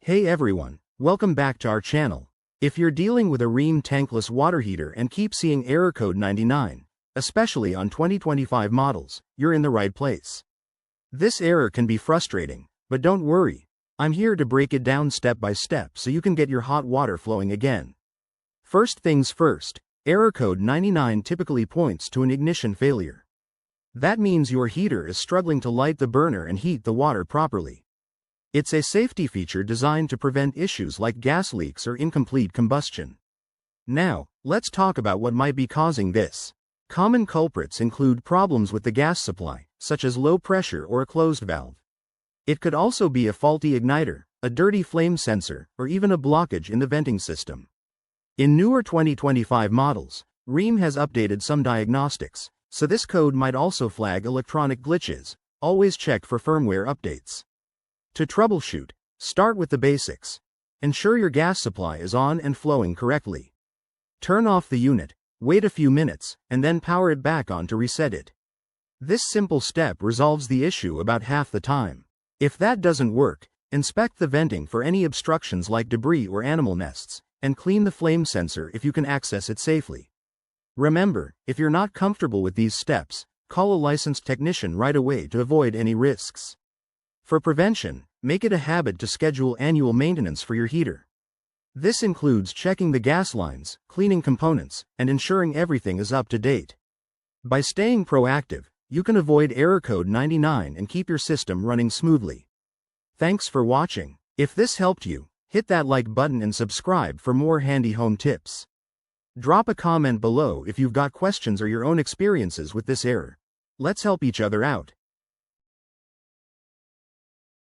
Hey everyone, welcome back to our channel. If you're dealing with a Rheem Tankless water heater and keep seeing error code 99, especially on 2025 models, you're in the right place. This error can be frustrating, but don't worry. I'm here to break it down step by step so you can get your hot water flowing again. First things first, error code 99 typically points to an ignition failure. That means your heater is struggling to light the burner and heat the water properly. It's a safety feature designed to prevent issues like gas leaks or incomplete combustion. Now, let's talk about what might be causing this. Common culprits include problems with the gas supply, such as low pressure or a closed valve. It could also be a faulty igniter, a dirty flame sensor, or even a blockage in the venting system. In newer 2025 models, Rheem has updated some diagnostics, so this code might also flag electronic glitches. Always check for firmware updates. To troubleshoot, start with the basics. Ensure your gas supply is on and flowing correctly. Turn off the unit, wait a few minutes, and then power it back on to reset it. This simple step resolves the issue about half the time. If that doesn't work, inspect the venting for any obstructions like debris or animal nests, and clean the flame sensor if you can access it safely. Remember, if you're not comfortable with these steps, call a licensed technician right away to avoid any risks. For prevention, make it a habit to schedule annual maintenance for your heater. This includes checking the gas lines, cleaning components, and ensuring everything is up to date. By staying proactive, you can avoid error code 99 and keep your system running smoothly. Thanks for watching. If this helped you, hit that like button and subscribe for more handy home tips. Drop a comment below if you've got questions or your own experiences with this error. Let's help each other out.